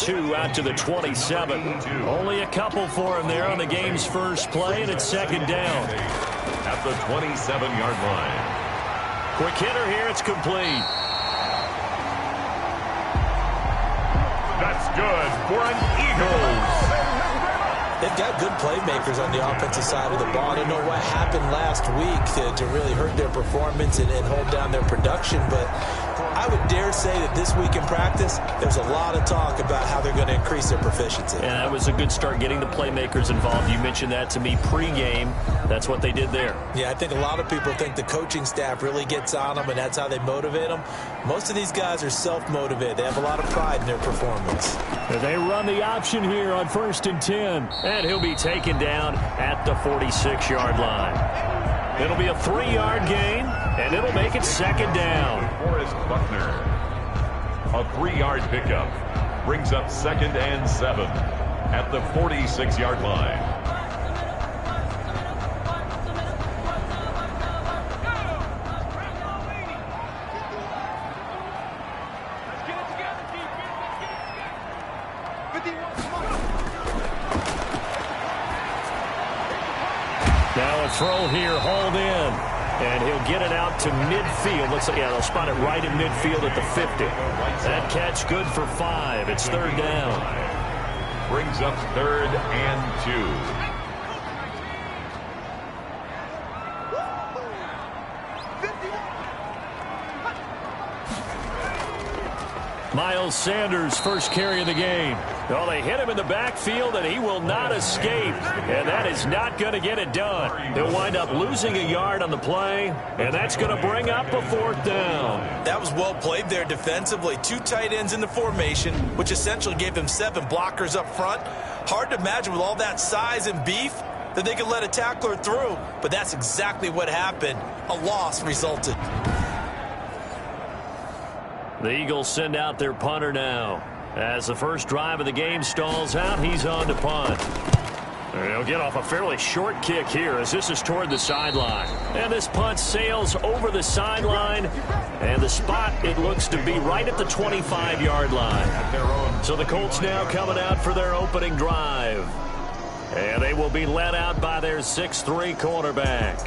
2 out to the 27. Only a couple for him there on the game's first play, and it's second down. At the 27-yard line. Quick hitter here. It's complete. That's good for an Eagles. They've got good playmakers on the offensive side of the ball. I don't know what happened last week to really hurt their performance and hold down their production, but I would dare say that this week in practice, there's a lot of talk about how they're going to increase their proficiency. And that was a good start getting the playmakers involved. You mentioned that to me pregame. That's what they did there. Yeah, I think a lot of people think the coaching staff really gets on them, and that's how they motivate them. Most of these guys are self-motivated. They have a lot of pride in their performance. They run the option here on 1st and 10. And he'll be taken down at the 46-yard line. It'll be a 3-yard gain, and it'll make it second down. Forrest Buckner. A 3-yard pickup brings up 2nd and 7 at the 46-yard line. Now a throw here, hauled in. And he'll get it out to midfield. Looks like, yeah, they'll spot it right in midfield at the 50. That catch good for 5. It's third down. Brings up 3rd and 2. Miles Sanders, first carry of the game. Well, they hit him in the backfield, and he will not escape. And that is not going to get it done. He'll wind up losing a yard on the play, and that's going to bring up a 4th down. That was well played there defensively. 2 tight ends in the formation, which essentially gave them 7 blockers up front. Hard to imagine with all that size and beef that they could let a tackler through, but that's exactly what happened. A loss resulted. The Eagles send out their punter now. As the first drive of the game stalls out, he's on to punt. He'll get off a fairly short kick here as this is toward the sideline. And this punt sails over the sideline. And the spot, it looks to be right at the 25-yard line. So the Colts now coming out for their opening drive. And they will be led out by their 6'3" quarterback.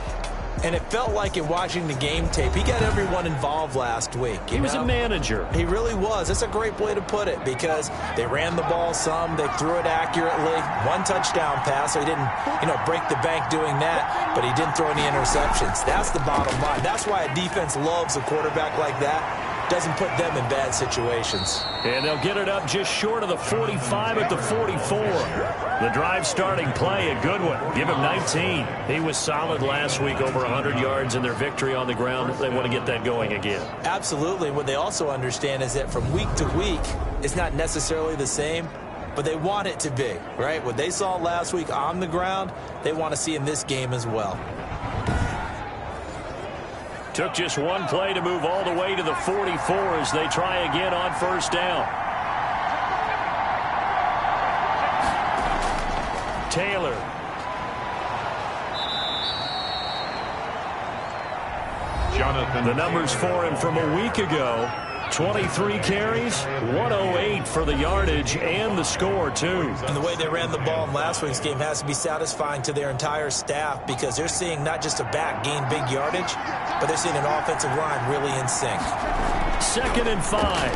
And it felt like in watching the game tape, he got everyone involved last week. He was a manager. He really was. That's a great way to put it because they ran the ball some. They threw it accurately. 1 touchdown pass, so he didn't, break the bank doing that, but he didn't throw any interceptions. That's the bottom line. That's why a defense loves a quarterback like that. Doesn't put them in bad situations. And they'll get it up just short of the 45 at the 44. The drive starting play, a good one. Give him 19. He was solid last week, over 100 yards in their victory on the ground. They want to get that going again. Absolutely. What they also understand is that from week to week, it's not necessarily the same, but they want it to be, right? What they saw last week on the ground, they want to see in this game as well. Took just 1 play to move all the way to the 44 as they try again on first down. Taylor. Jonathan. The numbers for him from a week ago. 23 carries, 108 for the yardage and the score, too. And the way they ran the ball in last week's game has to be satisfying to their entire staff because they're seeing not just a back gain big yardage, but they're seeing an offensive line really in sync. 2nd and 5.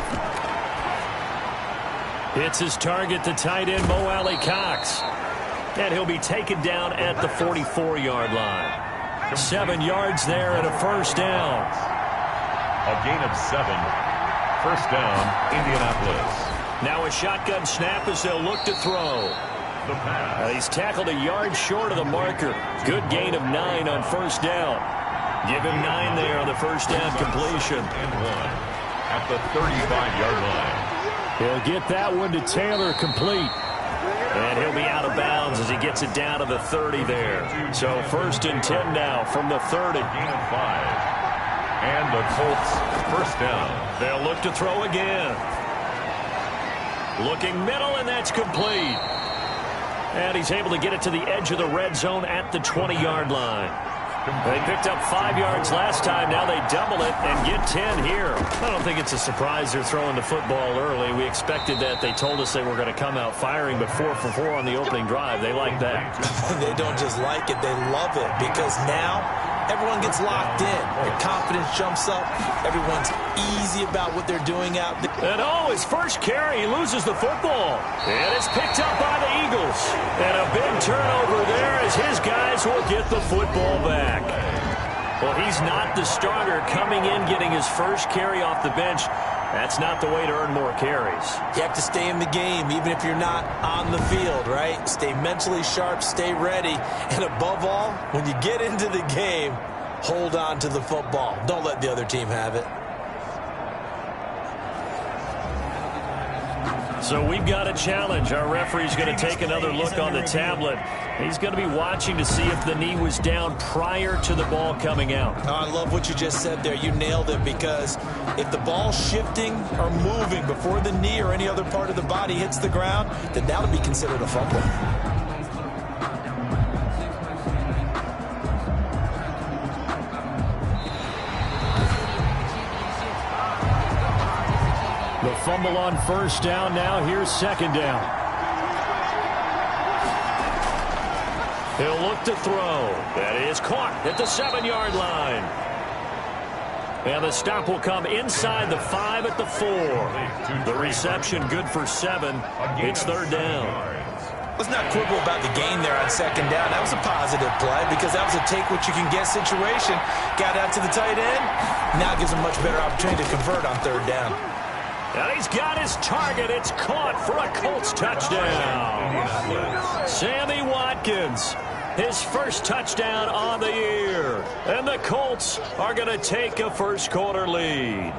It's his target, the tight end, Mo Alley Cox. And he'll be taken down at the 44-yard line. 7 yards there and a first down. A gain of 7. First down, Indianapolis. Now a shotgun snap as they'll look to throw. The pass. He's tackled a yard short of the marker. Good gain of 9 on first down. Give him 9 there on the first down completion. And 1 at the 35-yard line. He'll get that one to Taylor, complete. And he'll be out of bounds as he gets it down to the 30 there. So 1st and 10 now from the 30. Gain of 5. And the Colts first down. They'll look to throw again. Looking middle, and that's complete. And he's able to get it to the edge of the red zone at the 20-yard line. They picked up 5 yards last time. Now they double it and get 10 here. I don't think it's a surprise they're throwing the football early. We expected that. They told us they were going to come out firing, but 4 for 4 on the opening drive. They like that. They don't just like it. They love it because now everyone gets locked in. The confidence jumps up. Everyone's easy about what they're doing out there. And his first carry, he loses the football. And it's picked up by the Eagles. And a big turnover there as his guys will get the football back. Well, he's not the starter coming in, getting his first carry off the bench. That's not the way to earn more carries. You have to stay in the game, even if you're not on the field, right? Stay mentally sharp, stay ready. And above all, when you get into the game, hold on to the football. Don't let the other team have it. So we've got a challenge. Our referee's going to take another look on the tablet. He's going to be watching to see if the knee was down prior to the ball coming out. Oh, I love what you just said there. You nailed it, because if the ball's shifting or moving before the knee or any other part of the body hits the ground, then that would be considered a fumble. The fumble on first down. Now here's second down. He'll look to throw. That is caught at the 7-yard line. And the stop will come inside the 5 at the 4. The reception good for 7. It's third down. Let's not quibble about the gain there on second down. That was a positive play because that was a take-what-you-can-get situation. Got out to the tight end. Now gives him a much better opportunity to convert on third down. And he's got his target. It's caught for a Colts touchdown. Sammy Watkins, his first touchdown on the year. And the Colts are going to take a first-quarter lead.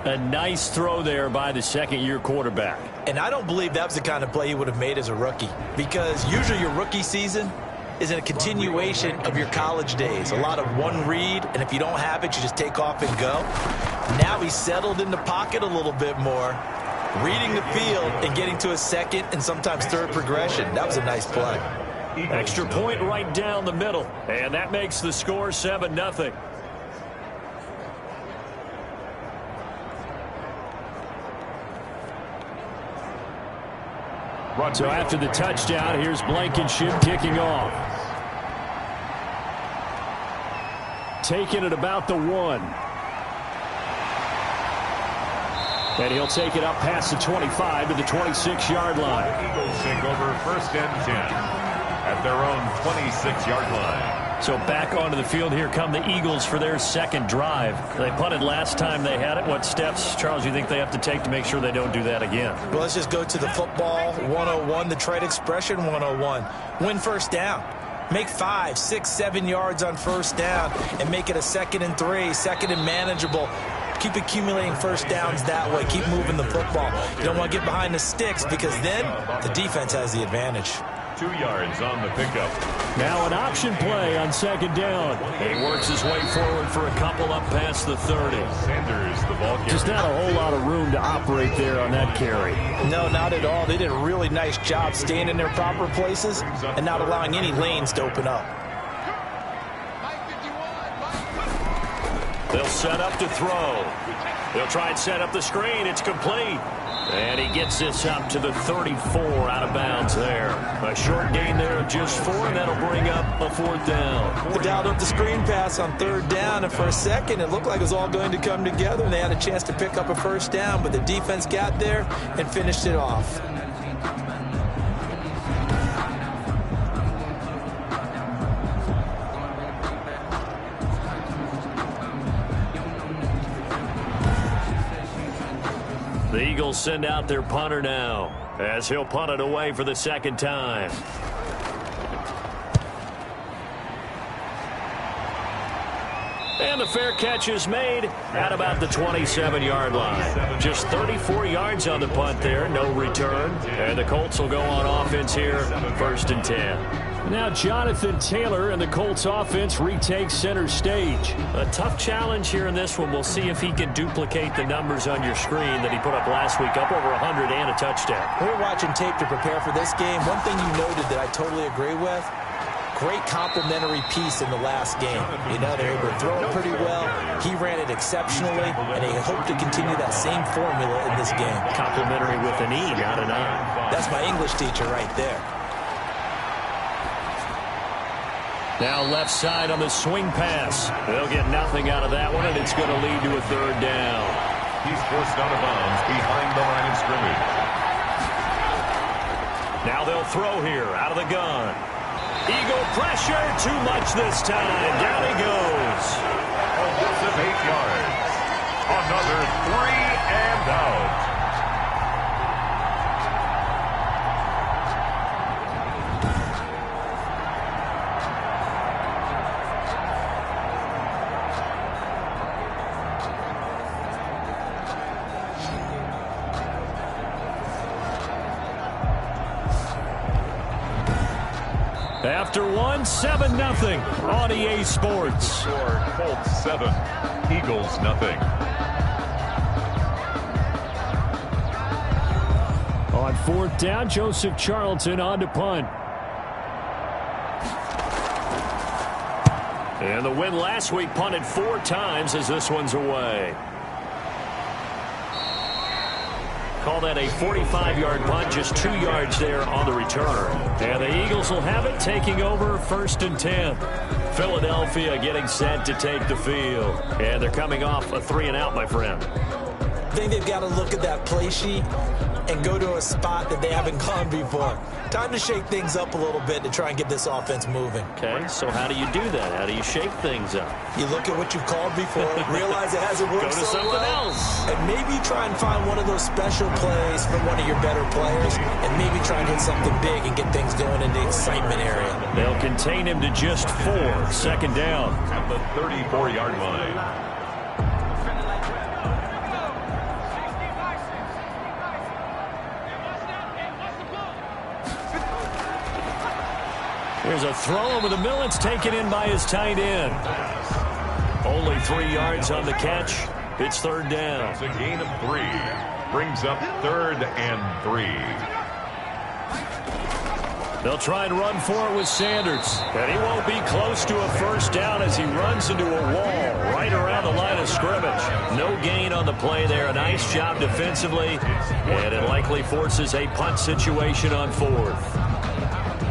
A nice throw there by the second-year quarterback. And I don't believe that was the kind of play he would have made as a rookie, because usually your rookie season is in a continuation of your college days. A lot of one read, and if you don't have it, you just take off and go. Now he's settled in the pocket a little bit more, reading the field and getting to a second and sometimes third progression. That was a nice play. Extra point right down the middle, and that makes the score 7-0. So after the touchdown, here's Blankenship kicking off. Taking it about the 1. And he'll take it up past the 25 to the 26-yard line. The Eagles take over first and 10 at their own 26-yard line. So back onto the field, here come the Eagles for their second drive. They punted last time they had it. What steps, Charles, you think they have to take to make sure they don't do that again? Well, let's just go to the football 101, the trade expression 101. Win first down. Make 5, 6, 7 yards on first down and make it a 2nd and 3, 2nd and manageable. Keep accumulating first downs that way. Keep moving the football. You don't want to get behind the sticks, because then the defense has the advantage. 2 yards on the pickup. Now an option play on second down. He works his way forward for a couple up past the 30. Sanders, the ball carrier. Just not a whole lot of room to operate there on that carry. No, not at all. They did a really nice job staying in their proper places and not allowing any lanes to open up. They'll set up to throw. They'll try and set up the screen. It's complete. And he gets this up to the 34 out of bounds there. A short gain there of just 4, and that'll bring up a 4th down. They dialed up the screen pass on third down, and for a second it looked like it was all going to come together, and they had a chance to pick up a first down, but the defense got there and finished it off. The Eagles send out their punter now, as he'll punt it away for the second time. And the fair catch is made at about the 27-yard line. Just 34 yards on the punt there, no return. And the Colts will go on offense here, 1st and 10. Now Jonathan Taylor and the Colts offense retakes center stage. A tough challenge here in this one. We'll see if he can duplicate the numbers on your screen that he put up last week, up over 100 and a touchdown. We're watching tape to prepare for this game. One thing you noted that I totally agree with, great complementary piece in the last game. You know, they're able to throw it pretty well. He ran it exceptionally, and they hope to continue that same formula in this game. Complimentary with an E, not an I. That's my English teacher right there. Now left side on the swing pass. They'll get nothing out of that one, and it's going to lead to a third down. He's forced out of bounds behind the line of scrimmage. Now they'll throw here out of the gun. Eagle pressure, too much this time. Down he goes. A loss of 8 yards. Another 3 and out. After one, 7-0 on EA Sports. Score, Colts 7, Eagles nothing. On fourth down, Joseph Charlton on to punt. And the win last week punted 4 times as this one's away. Call that a 45-yard punt, just 2 yards there on the return. And the Eagles will have it, taking over 1st and 10. Philadelphia getting set to take the field. And they're coming off a 3-and-out, my friend. I think they've got to look at that play sheet and go to a spot that they haven't gone before. Time to shake things up a little bit to try and get this offense moving. Okay, so how do you do that? How do you shake things up? You look at what you've called before, realize it hasn't worked Go to so something well, else. and maybe try and find one of those special plays from one of your better players, and maybe try and hit something big and get things going in the excitement area. They'll contain him to just 4. 2nd down. At the 34-yard line. Here's a throw over the middle. It's taken in by his tight end. Only 3 yards on the catch. It's 3rd down. It's a gain of 3. Brings up 3rd and 3. They'll try and run for it with Sanders. And he won't be close to a 1st down as he runs into a wall right around the line of scrimmage. No gain on the play there. A nice job defensively. And it likely forces a punt situation on 4th.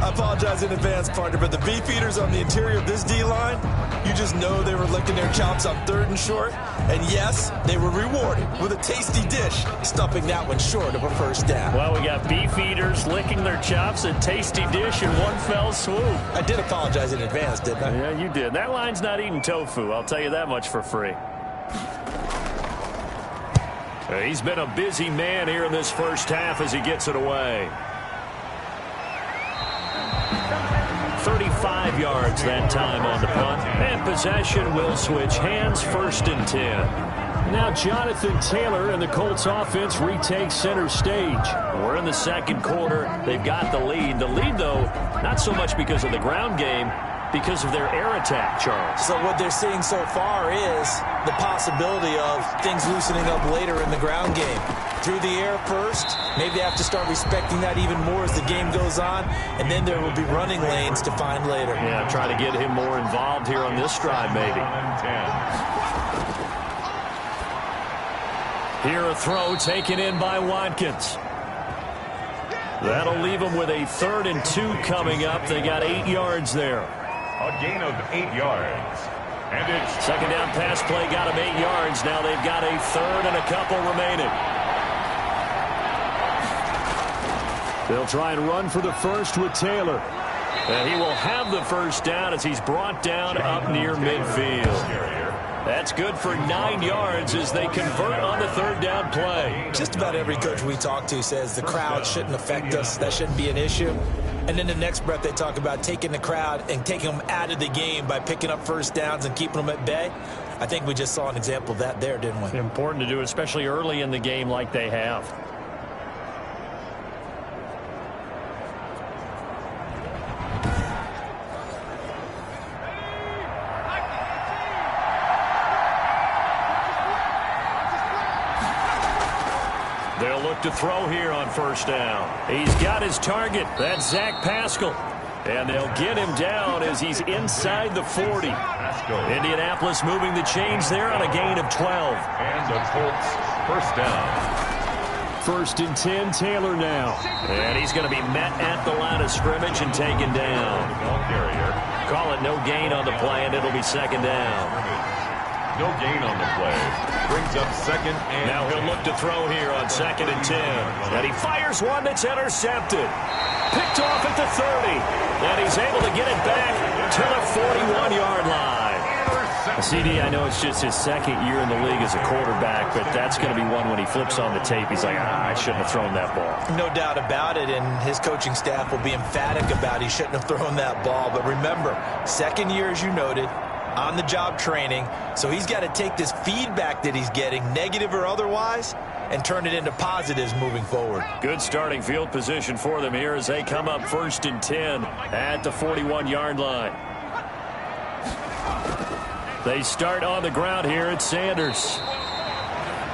I apologize in advance, partner, but the beefeaters on the interior of this D-line, you just know they were licking their chops on 3rd and short. And yes, they were rewarded with a tasty dish, stuffing that one short of a 1st down. Well, we got beefeaters licking their chops, a tasty dish in one fell swoop. I did apologize in advance, didn't I? Yeah, you did. That line's not eating tofu. I'll tell you that much for free. He's been a busy man here in this 1st half as he gets it away. 35 yards that time on the punt. And possession will switch hands, 1st and 10. Now Jonathan Taylor and the Colts offense retakes center stage. We're in the 2nd quarter. They've got the lead. The lead, though, not so much because of the ground game, because of their air attack, Charles. So what they're seeing so far is the possibility of things loosening up later in the ground game. Through the air first, maybe they have to start respecting that even more as the game goes on, and then there will be running lanes to find later. Yeah, try to get him more involved here on this drive, maybe. Here a throw taken in by Watkins. That'll leave them with a 3rd and 2 coming up. They got 8 yards there. A gain of 8 yards. And it's 2nd down pass play got them 8 yards. Now they've got a 3rd and a couple remaining. They'll try and run for the 1st with Taylor. And he will have the 1st down as he's brought down up near midfield. That's good for 9 yards as they convert on the 3rd down play. Just about every coach we talk to says the crowd shouldn't affect us. That shouldn't be an issue. And then the next breath they talk about taking the crowd and taking them out of the game by picking up 1st downs and keeping them at bay. I think we just saw an example of that there, didn't we? Important to do, especially early in the game like they have. They'll look to throw here on 1st down. He's got his target. That's Zach Pascal. And they'll get him down as he's inside the 40. Indianapolis moving the chains there on a gain of 12. And the Colts first down. 1st and 10, Taylor now. And he's going to be met at the line of scrimmage and taken down. Call it no gain on the play, and it'll be 2nd down. No gain on the play. Brings up 2nd and... Now he'll look to throw here on 2nd and 10. And he fires one that's intercepted. Picked off at the 30. And he's able to get it back to the 41-yard line. CD, I know it's just his 2nd year in the league as a quarterback, but that's going to be one when he flips on the tape. He's like, I shouldn't have thrown that ball. No doubt about it, and his coaching staff will be emphatic about he shouldn't have thrown that ball. But remember, 2nd year, as you noted, on-the-job training, so he's got to take this feedback that he's getting, negative or otherwise, and turn it into positives moving forward. Good starting field position for them here as they come up 1st and 10 at the 41-yard line. They start on the ground here at Sanders.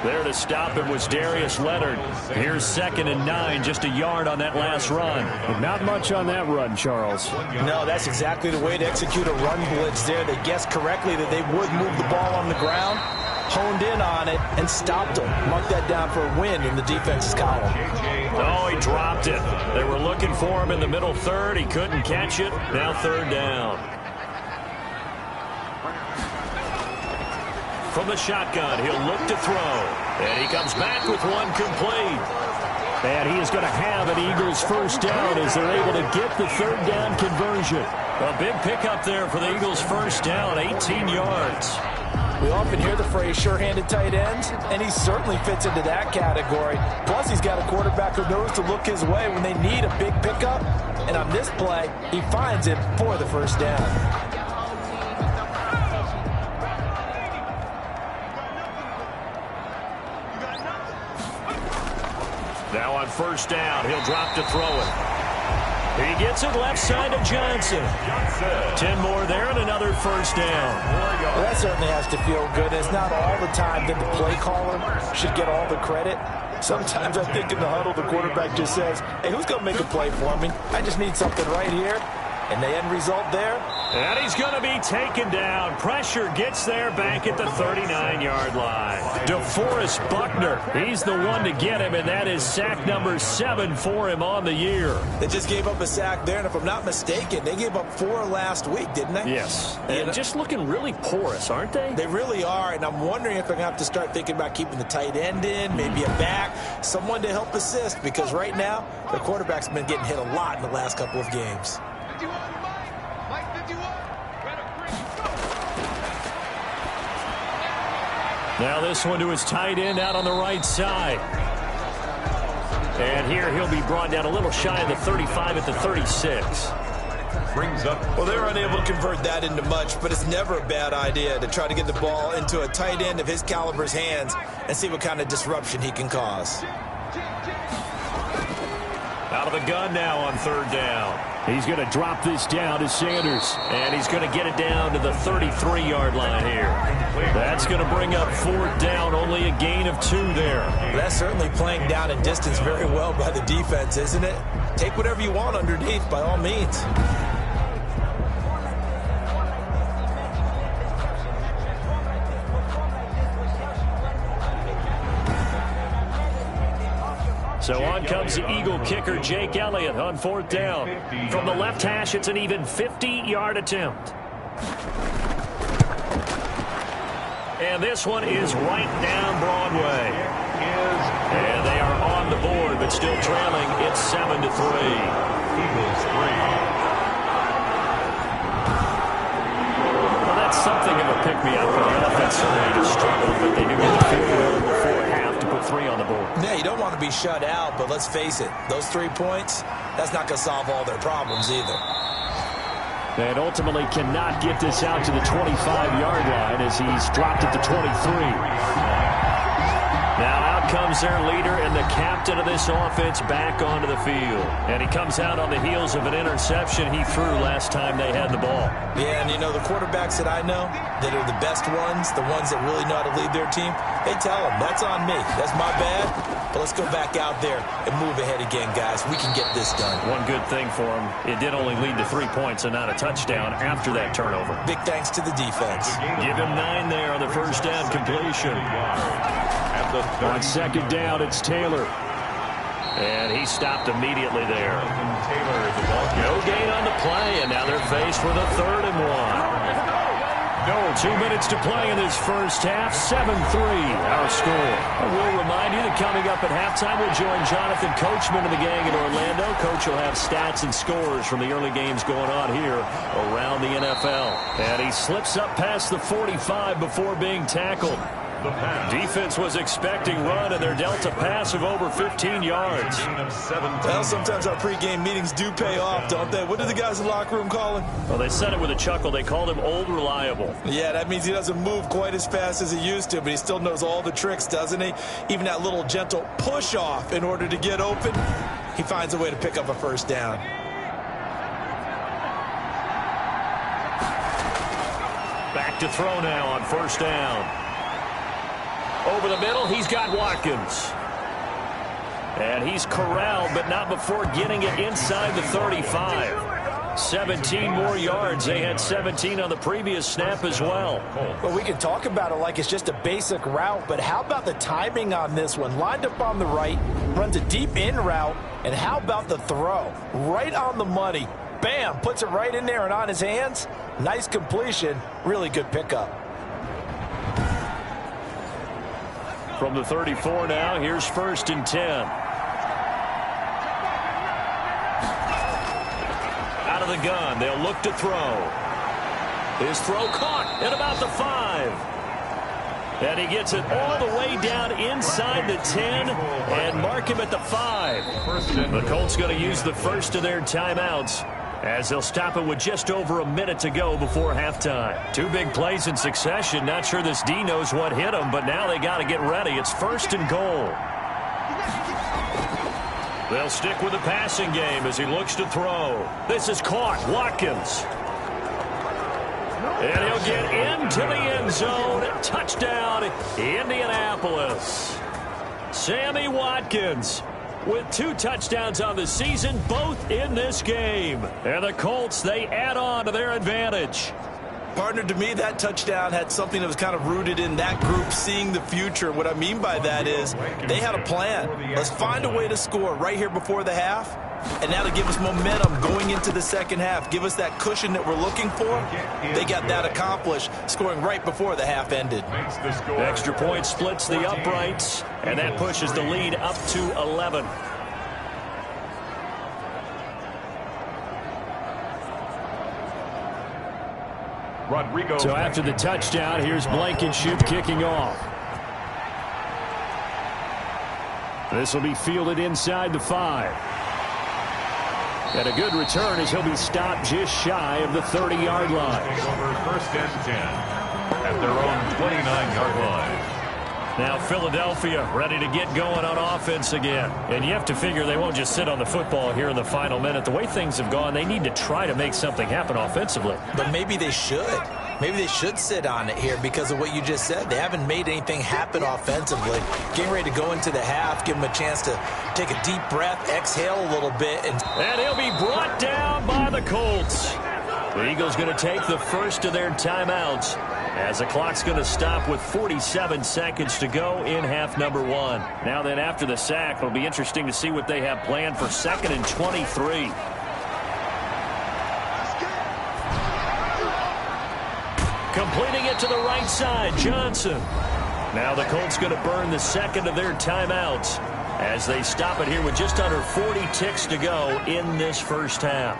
There to stop him was Darius Leonard. Here's 2nd and 9, just a yard on that last run. But not much on that run, Charles. No, that's exactly the way to execute a run blitz there. They guessed correctly that they would move the ball on the ground, honed in on it, and stopped him. Mark that down for a win in the defense's column. Oh, he dropped it. They were looking for him in the middle third. He couldn't catch it. Now 3rd down. From the shotgun, he'll look to throw. And he comes back with one complete. And he is going to have an Eagles 1st down as they're able to get the 3rd down conversion. A big pickup there for the Eagles' 1st down, 18 yards. We often hear the phrase sure-handed tight ends, and he certainly fits into that category. Plus, he's got a quarterback who knows to look his way when they need a big pickup. And on this play, he finds it for the 1st down. Now on 1st down, he'll drop to throw it. He gets it left side to Johnson. 10 more there and another 1st down. Well, that certainly has to feel good. It's not all the time that the play caller should get all the credit. Sometimes I think in the huddle, the quarterback just says, hey, who's going to make a play for me? I just need something right here. And the end result there. And he's going to be taken down. Pressure gets there back at the 39-yard line. DeForest Buckner, he's the one to get him, and that is sack number 7 for him on the year. They just gave up a sack there, and if I'm not mistaken, they gave up 4 last week, didn't they? Yes. And just looking really porous, aren't they? They really are, and I'm wondering if they're going to have to start thinking about keeping the tight end in, maybe a back, someone to help assist, because right now, the quarterback's been getting hit a lot in the last couple of games. Now this one to his tight end out on the right side. And here he'll be brought down a little shy of the 35 at the 36. Brings up. Well, they were unable to convert that into much, but it's never a bad idea to try to get the ball into a tight end of his caliber's hands and see what kind of disruption he can cause. Out of the gun now on 3rd down. He's going to drop this down to Sanders. And he's going to get it down to the 33-yard line here. That's going to bring up 4th down, only a gain of 2 there. That's certainly playing down and distance very well by the defense, isn't it? Take whatever you want underneath, by all means. So on comes the Eagle kicker, Jake Elliott, on 4th down. From the left hash, it's an even 50-yard attempt. And this one is right down Broadway. And they are on the board, but still trailing. It's 7-3. Eagles 3. Well, that's something of a pick-me-up for the offense. Certainly to struggle, but they do get the field goal before half to put 3 on the board. Yeah, you don't want to be shut out, but let's face it, those 3 points, that's not going to solve all their problems either. And ultimately cannot get this out to the 25-yard line as he's dropped at the 23. Now out comes their leader and the captain of this offense back onto the field. And he comes out on the heels of an interception he threw last time they had the ball. Yeah, and you know, the quarterbacks that I know that are the best ones, the ones that really know how to lead their team, they tell them, that's on me. That's my bad. but let's go back out there and move ahead again, guys. We can get this done. One good thing for him, it did only lead to 3 points and not a touchdown after that turnover. Big thanks to the defense. Give him 9 there on the first down completion. On second down, it's Taylor. And he stopped immediately there. No gain on the play, and now they're faced with a 3rd and 1. 2 minutes to play in this first half. 7-3 our score. And we'll remind you that coming up at halftime, we'll join Jonathan Coachman and the gang in Orlando. Coach will have stats and scores from the early games going on here around the NFL. And he slips up past the 45 before being tackled. Defense was expecting run, and they're dealt a pass of over 15 yards. Well, sometimes our pregame meetings do pay off, don't they? What did the guys in the locker room call him? Well, they said it with a chuckle. They called him Old Reliable. Yeah, that means he doesn't move quite as fast as he used to, but he still knows all the tricks, doesn't he? Even that little gentle push-off in order to get open, he finds a way to pick up a first down. Back to throw now on first down. Over the middle, he's got Watkins. And he's corralled, but not before getting it inside the 35. 17 more yards. They had 17 on the previous snap as well. Well, we can talk about it like it's just a basic route, but how about the timing on this one? Lined up on the right, runs a deep in route, and how about the throw? Right on the money. Bam, puts it right in there and on his hands. Nice completion. Really good pickup. From the 34 now, here's 1st and 10. Out of the gun, they'll look to throw. His throw caught at about the 5. And he gets it all the way down inside the 10 and mark him at the 5. The Colts going to use the first of their timeouts, as they'll stop it with just over a minute to go before halftime. 2 big plays in succession. Not sure this D knows what hit him, but now they got to get ready. It's 1st and goal. They'll stick with the passing game as he looks to throw. This is caught. Watkins. And he'll get into the end zone. Touchdown, Indianapolis. Sammy Watkins with 2 touchdowns on the season, both in this game. And the Colts, they add on to their advantage. Partner, to me, that touchdown had something that was kind of rooted in that group seeing the future. What I mean by that is they had a plan. Let's find a way to score right here before the half, and now to give us momentum going into the second half, give us that cushion that we're looking for. They got that accomplished, scoring right before the half ended. Extra point splits the uprights, and that pushes the lead up to 11. So after the touchdown, here's Blankenship kicking off. This will be fielded inside the 5. And a good return as he'll be stopped just shy of the 30-yard line. Over 1st and 10 at their own 29-yard line. Now Philadelphia ready to get going on offense again. And you have to figure they won't just sit on the football here in the final minute. The way things have gone, they need to try to make something happen offensively. But maybe they should. Maybe they should sit on it here because of what you just said. They haven't made anything happen offensively. Getting ready to go into the half, give them a chance to take a deep breath, exhale a little bit. And he'll be brought down by the Colts. The Eagles going to take the first of their timeouts, as the clock's going to stop with 47 seconds to go in half number 1. Now then, after the sack, it'll be interesting to see what they have planned for 2nd and 23. Completing it to the right side, Johnson. Now the Colts going to burn the second of their timeouts as they stop it here with just under 40 ticks to go in this first half.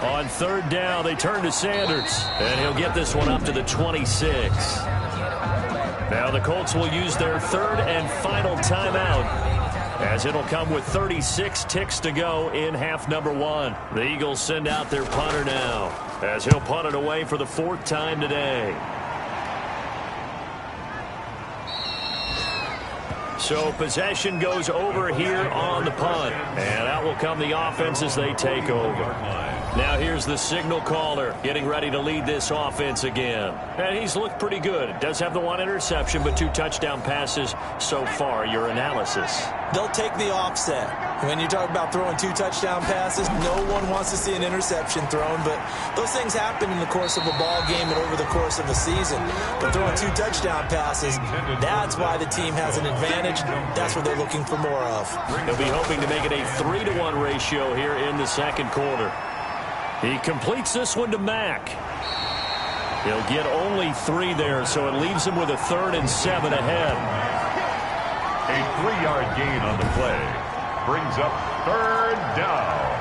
On 3rd down, they turn to Sanders, and he'll get this one up to the 26. Now the Colts will use their 3rd and final timeout, as it'll come with 36 ticks to go in half number 1. The Eagles send out their punter now, as he'll punt it away for the 4th time today. So possession goes over here on the punt, and out will come the offense as they take over. Now here's the signal caller getting ready to lead this offense again. And he's looked pretty good. Does have the one interception, but 2 touchdown passes so far. Your analysis? They'll take the offset. When you talk about throwing 2 touchdown passes, no one wants to see an interception thrown, but those things happen in the course of a ball game and over the course of a season. But throwing 2 touchdown passes, that's why the team has an advantage. That's what they're looking for more of. They'll be hoping to make it a 3-to-1 ratio here in the second quarter. He completes this one to Mack. He'll get only 3 there, so it leaves him with a 3rd and 7 ahead. A 3-yard gain on the play brings up 3rd down.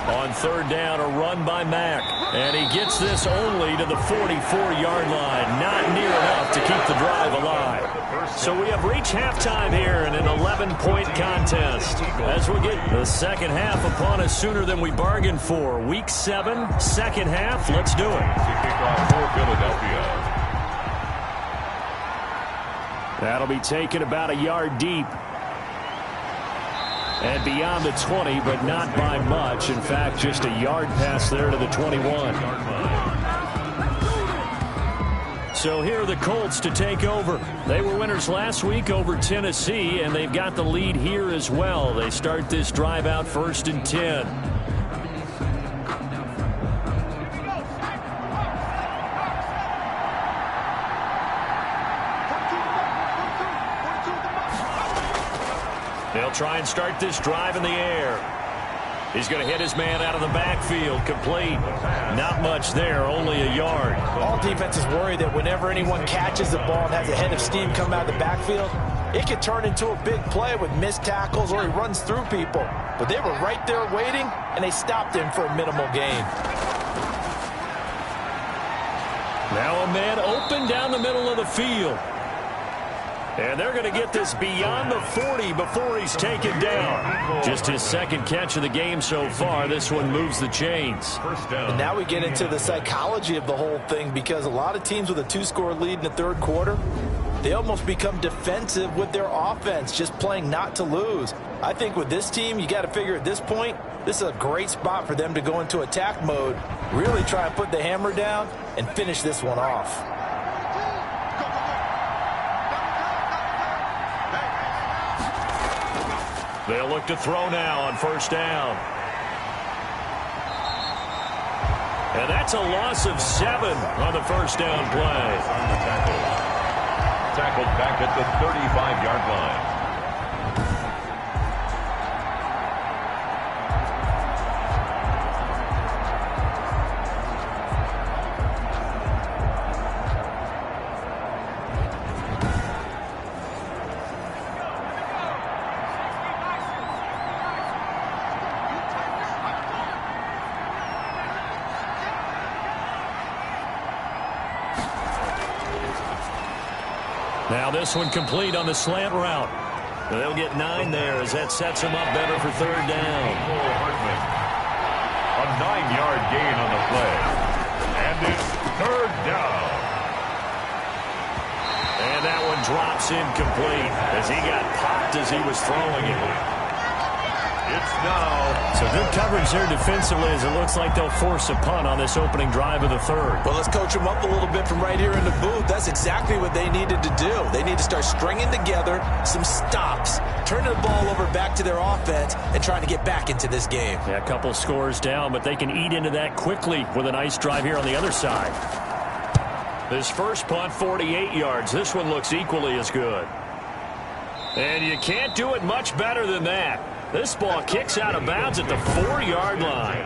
On 3rd down, a run by Mack. And he gets this only to the 44-yard line. Not near enough to keep the drive alive. So we have reached halftime here in an 11-point contest. As we get the second half upon us sooner than we bargained for. Week 7, second half. Let's do it. Kickoff for Philadelphia. That'll be taken about a yard deep. And beyond the 20, but not by much. In fact, just a yard pass there to the 21. So here are the Colts to take over. They were winners last week over Tennessee, and they've got the lead here as well. They start this drive out 1st and 10. They'll try and start this drive in the air. He's going to hit his man out of the backfield. Complete. Not much there, only a yard. All defenses worry that whenever anyone catches the ball and has a head of steam come out of the backfield, it could turn into a big play with missed tackles or he runs through people. But they were right there waiting, and they stopped him for a minimal gain. Now a man open down the middle of the field. And they're going to get this beyond the 40 before he's taken down. Just his 2nd catch of the game so far. This one moves the chains. And now we get into the psychology of the whole thing, because a lot of teams with a 2-score lead in the 3rd quarter, they almost become defensive with their offense, just playing not to lose. I think with this team, you got to figure at this point, this is a great spot for them to go into attack mode, really try and put the hammer down and finish this one off. They'll look to throw now on 1st down. And that's a loss of 7 on the 1st down play. Tackled back at the 35-yard line. Now this one complete on the slant route. They'll get 9 there as that sets them up better for 3rd down. A 9-yard gain on the play. And it's 3rd down. And that one drops incomplete as he got popped as he was throwing it. It's now. So good coverage there defensively as it looks like they'll force a punt on this opening drive of the 3rd. Well, let's coach them up a little bit from right here in the booth. That's exactly what they needed to do. They need to start stringing together some stops, turning the ball over back to their offense, and trying to get back into this game. Yeah, a couple scores down, but they can eat into that quickly with a nice drive here on the other side. This first punt, 48 yards. This one looks equally as good. And you can't do it much better than that. This ball kicks out of bounds at the 4-yard line.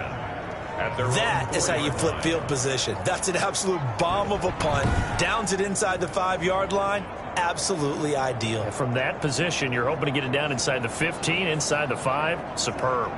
That is how you flip field position. That's an absolute bomb of a punt. Downs it inside the 5-yard line. Absolutely ideal. From that position, you're hoping to get it down inside the 15, inside the 5. Superb.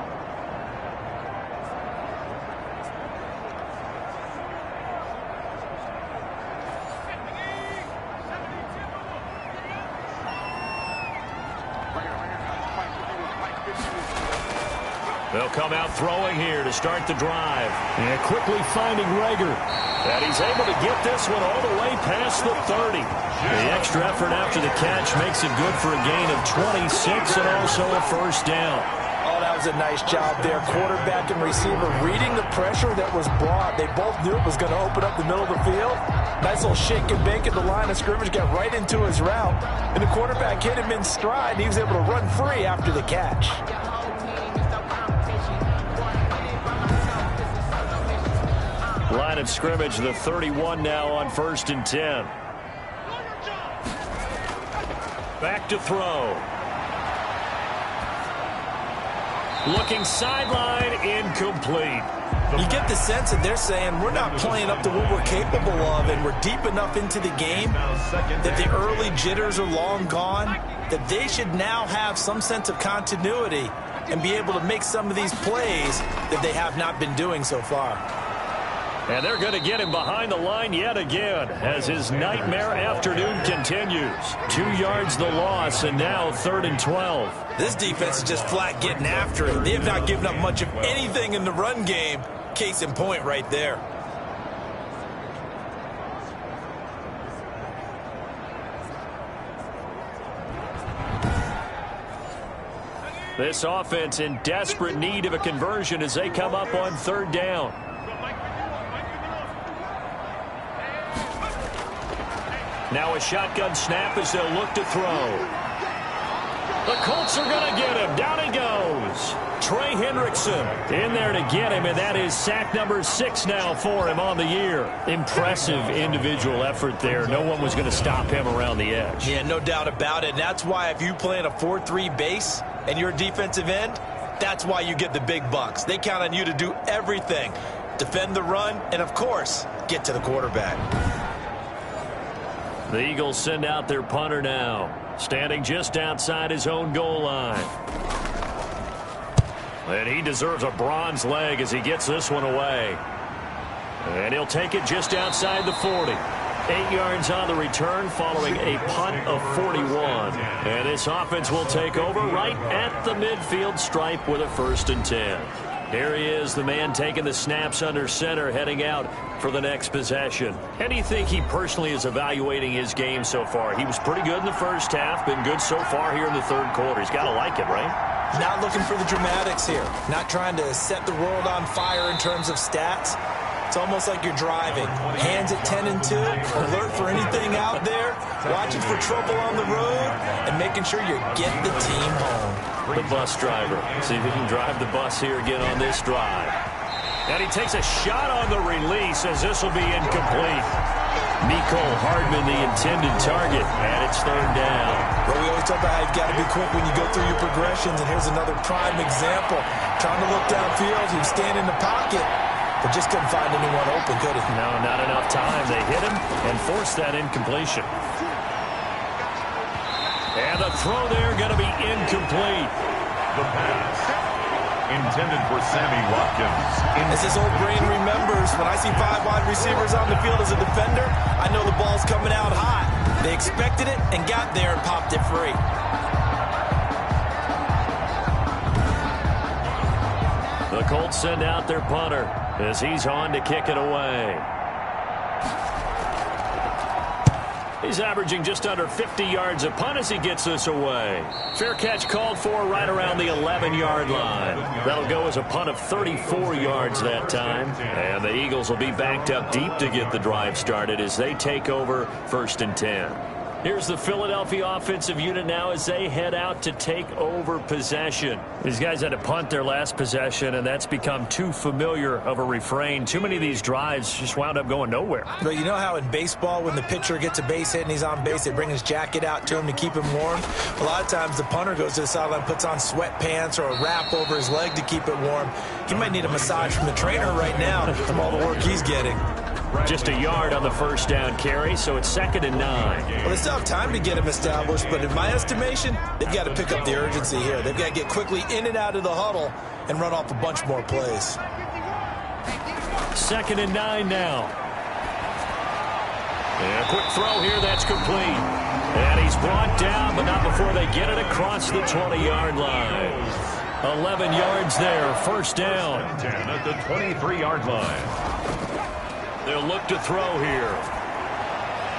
They'll come out throwing here to start the drive. And quickly finding Rager. And he's able to get this one all the way past the 30. The extra effort after the catch makes it good for a gain of 26 and also a first down. Oh, that was a nice job there. Quarterback and receiver reading the pressure that was brought. They both knew it was going to open up the middle of the field. Nice little shake and bake at the line of scrimmage, got right into his route. And the quarterback hit him in stride. He was able to run free after the catch. Line of scrimmage, the 31 now on 1st and 10. Back to throw. Looking sideline, incomplete. You get the sense that they're saying we're not playing up to what we're capable of, and we're deep enough into the game that the early jitters are long gone, that they should now have some sense of continuity and be able to make some of these plays that they have not been doing so far. And they're going to get him behind the line yet again as his nightmare afternoon continues. 2 yards the loss, and now 3rd and 12. This defense is just flat getting after it. They have not given up much of anything in the run game. Case in point right there. This offense in desperate need of a conversion as they come up on 3rd down. Now a shotgun snap as they'll look to throw. The Colts are going to get him. Down he goes. Trey Hendrickson in there to get him, and that is sack number 6 now for him on the year. Impressive individual effort there. No one was going to stop him around the edge. Yeah, no doubt about it. And that's why if you play in a 4-3 base and you're a defensive end, that's why you get the big bucks. They count on you to do everything. Defend the run and, of course, get to the quarterback. The Eagles send out their punter now, standing just outside his own goal line. And he deserves a bronze leg as he gets this one away. And he'll take it just outside the 40. 8 yards on the return following a punt of 41. And this offense will take over right at the midfield stripe with a 1st and 10. Here he is, the man taking the snaps under center, heading out for the next possession. How do you think he personally is evaluating his game so far? He was pretty good in the first half, been good so far here in the 3rd quarter. He's got to like it, right? Not looking for the dramatics here. Not trying to set the world on fire in terms of stats. It's almost like you're driving. Hands at 10 and 2, alert for anything out there, watching for trouble on the road, and making sure you get the team home. The bus driver. See if he can drive the bus here again on this drive. And he takes a shot on the release as this will be incomplete. Nicole Hardman, the intended target, and it's 3rd down. But we always talk about how you've got to be quick when you go through your progressions, and here's another prime example. Trying to look downfield, he was standing in the pocket, but just couldn't find anyone open, could he? No, not enough time. They hit him and forced that incompletion. And the throw there going to be incomplete. The pass intended for Sammy Watkins. As his old brain remembers, when I see 5 wide receivers on the field as a defender, I know the ball's coming out hot. They expected it and got there and popped it free. The Colts send out their punter as he's on to kick it away. He's averaging just under 50 yards a punt as he gets this away. Fair catch called for right around the 11-yard line. That'll go as a punt of 34 yards that time. And the Eagles will be backed up deep to get the drive started as they take over 1st and 10. Here's the Philadelphia offensive unit now as they head out to take over possession. These guys had to punt their last possession, and that's become too familiar of a refrain. Too many of these drives just wound up going nowhere. But you know how in baseball, when the pitcher gets a base hit and he's on base, they bring his jacket out to him to keep him warm? A lot of times the punter goes to the sideline, puts on sweatpants or a wrap over his leg to keep it warm. He might need a massage from the trainer right now from all the work he's getting. Just a yard on the 1st down carry, so it's 2nd and 9. Well, they still have time to get him established, but in my estimation, they've got to pick up the urgency here. They've got to get quickly in and out of the huddle and run off a bunch more plays. 2nd and 9 now. And a quick throw here, that's complete. And he's brought down, but not before they get it across the 20-yard line. 11 yards there, first down. 10 at the 23-yard line. They'll look to throw here.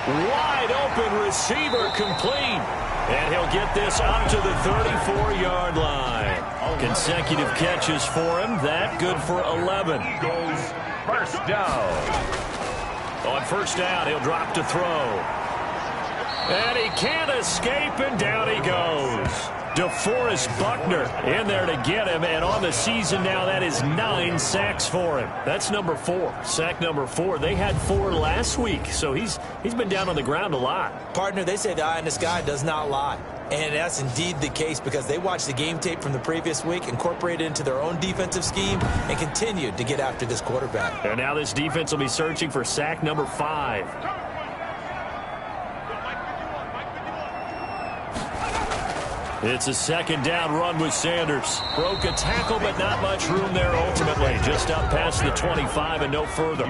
Wide open receiver complete. And he'll get this up to the 34-yard line. Consecutive catches for him. That good for 11. Eagles, first down. On first down, he'll drop to throw. And he can't escape, and down he goes. DeForest Buckner in there to get him, and on the season now, that is 9 sacks for him. That's number 4, sack number 4. They had 4 last week, so he's been down on the ground a lot. Partner, they say the eye in the sky does not lie. And that's indeed the case because they watched the game tape from the previous week, incorporated it into their own defensive scheme, and continued to get after this quarterback. And now this defense will be searching for sack number 5. It's a second down run with Sanders. Broke a tackle, but not much room there ultimately. Just up past the 25 and no further.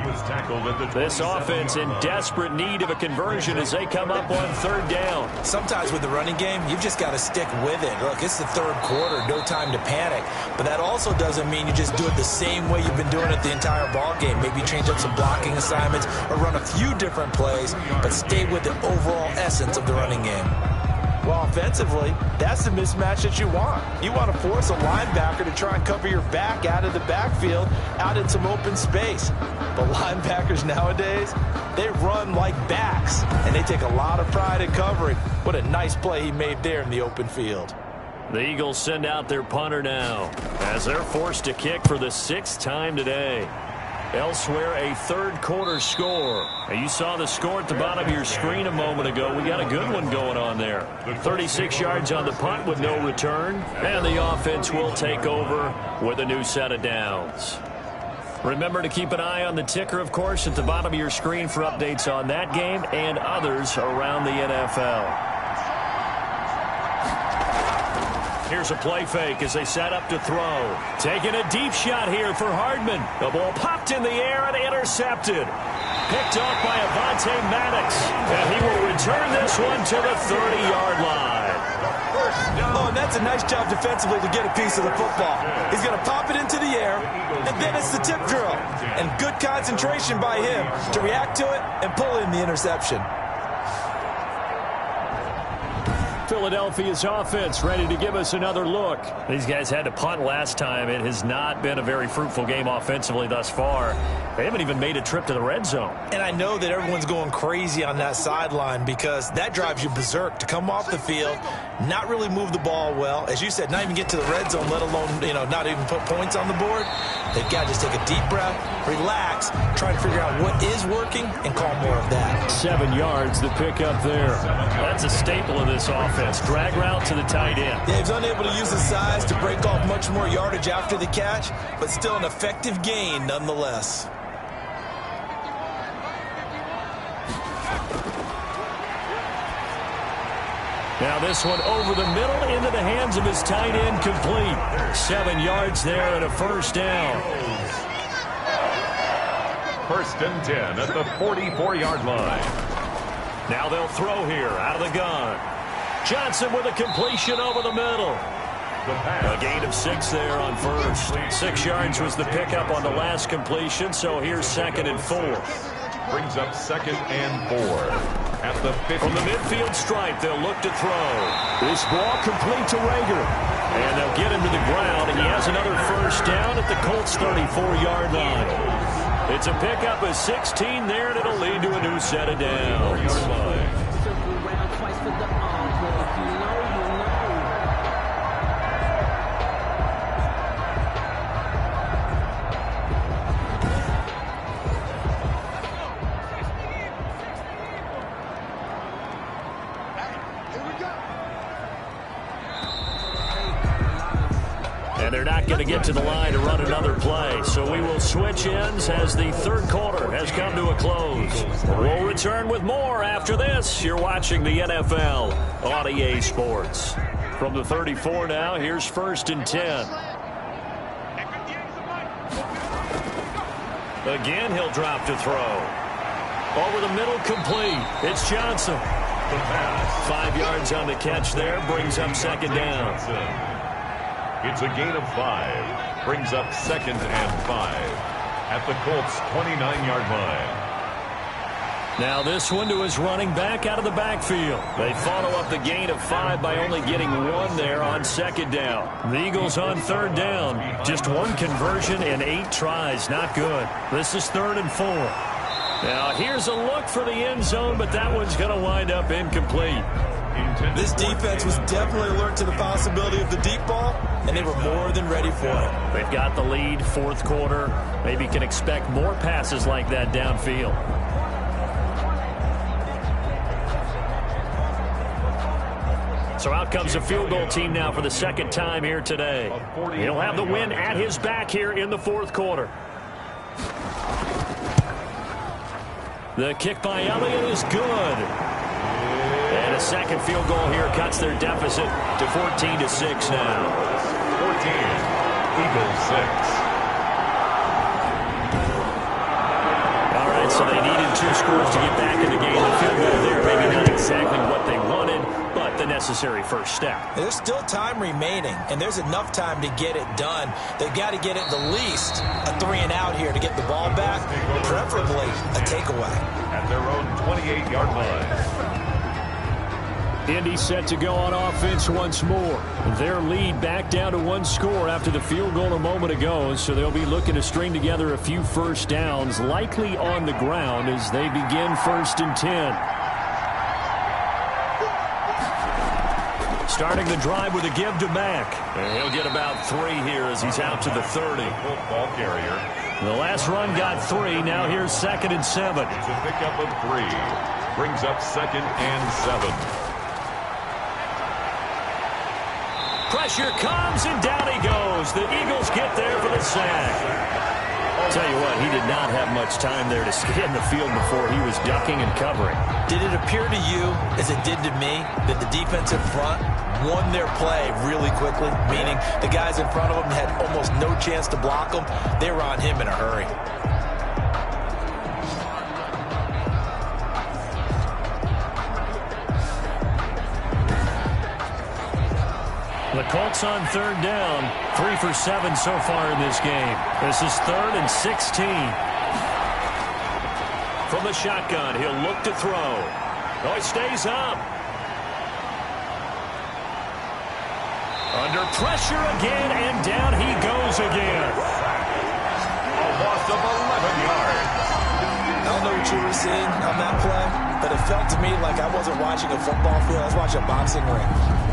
This offense in desperate need of a conversion as they come up on third down. Sometimes with the running game, you've just got to stick with it. Look, it's the third quarter, no time to panic. But that also doesn't mean you just do it the same way you've been doing it the entire ball game. Maybe change up some blocking assignments or run a few different plays, but stay with the overall essence of the running game. Well, offensively, that's the mismatch that you want. You want to force a linebacker to try and cover your back out of the backfield, out in some open space. But linebackers nowadays, they run like backs, and they take a lot of pride in covering. What a nice play he made there in the open field. The Eagles send out their punter now as they're forced to kick for the 6th time today. Elsewhere, a third quarter score. You saw the score at the bottom of your screen a moment ago. We got a good one going on there. 36 yards on the punt with no return. And the offense will take over with a new set of downs. Remember to keep an eye on the ticker, of course, at the bottom of your screen for updates on that game and others around the NFL. Here's a play fake as they set up to throw. Taking a deep shot here for Hardman. The ball popped in the air and intercepted. Picked off by Avonte Maddox. And he will return this one to the 30-yard line. Oh, and that's a nice job defensively to get a piece of the football. He's going to pop it into the air, and then it's the tip drill. And good concentration by him to react to it and pull in the interception. Philadelphia's offense ready to give us another look. These guys had to punt last time. It has not been a very fruitful game offensively thus far. They haven't even made a trip to the red zone. And I know that everyone's going crazy on that sideline because that drives you berserk to come off the field, not really move the ball well. As you said, not even get to the red zone, let alone, not even put points on the board. They've got to just take a deep breath, relax, try to figure out what is working, and call more of that. 7 yards, the pickup there. That's a staple of this offense. Drag route to the tight end. Yeah, he's unable to use his size to break off much more yardage after the catch, but still an effective gain nonetheless. Now this one over the middle into the hands of his tight end, complete. 7 yards there and a first down. First and 10 at the 44-yard line. Now they'll throw here out of the gun. Johnson with a completion over the middle. A gain of 6 there on first. 6 yards was the pickup on the last completion, so here's 2nd and 4. Brings up 2nd and 4. At the 50. From the midfield stripe, they'll look to throw. This ball complete to Rager. And they'll get him to the ground, and he has another first down at the Colts' 34-yard line. It's a pickup of 16 there, and it'll lead to a new set of downs. They're not going to get to the line to run another play, so we will switch ends as the third quarter has come to a close. We'll return with more after this. You're watching the NFL on EA Sports. From the 34 now, here's 1st and 10. Again, he'll drop to throw. Over the middle, complete. It's Johnson. 5 yards on the catch there, brings up 2nd down. It's a gain of 5. Brings up 2nd and 5 at the Colts' 29-yard line. Now this one to his running back out of the backfield. They follow up the gain of 5 by only getting 1 there on 2nd down. The Eagles on 3rd down. Just 1 conversion and 8 tries. Not good. This is 3rd and 4. Now here's a look for the end zone, but that one's going to wind up incomplete. This defense was definitely alert to the possibility of the deep ball, and they were more than ready for it. They've got the lead, 4th quarter. Maybe can expect more passes like that downfield. So out comes a field goal team now for the 2nd time here today. He'll have the win at his back here in the 4th quarter. The kick by Elliott is good. And a 2nd field goal here cuts their deficit to 14-6 now. 14, Eagles 6. All right, so they needed 2 scores to get back in the game. The field goal there, maybe not exactly what they wanted, but the necessary first step. There's still time remaining, and there's enough time to get it done. They've got to get at the least a 3-and-out here to get the ball back, preferably a takeaway. At their own 28-yard line. Indy set to go on offense once more. Their lead back down to 1 score after the field goal a moment ago, so they'll be looking to string together a few first downs, likely on the ground as they begin 1st and 10. Starting the drive with a give to Mack. And he'll get about 3 here as he's out to the 30. Ball carrier. The last run got 3. Now here's 2nd and 7. It's a pickup of 3. Brings up 2nd and 7. Pressure comes, and down he goes. The Eagles get there for the sack. Tell you what, he did not have much time there to scan the field before he was ducking and covering. Did it appear to you, as it did to me, that the defensive front won their play really quickly? Meaning the guys in front of them had almost no chance to block him. They were on him in a hurry. The Colts on 3rd down, 3 for 7 so far in this game. This is 3rd and 16. From the shotgun, he'll look to throw. Oh, he stays up. Under pressure again, and down he goes again. A loss of 11 yards. I don't know what you were seeing on that play, but it felt to me like I wasn't watching a football field. I was watching a boxing ring.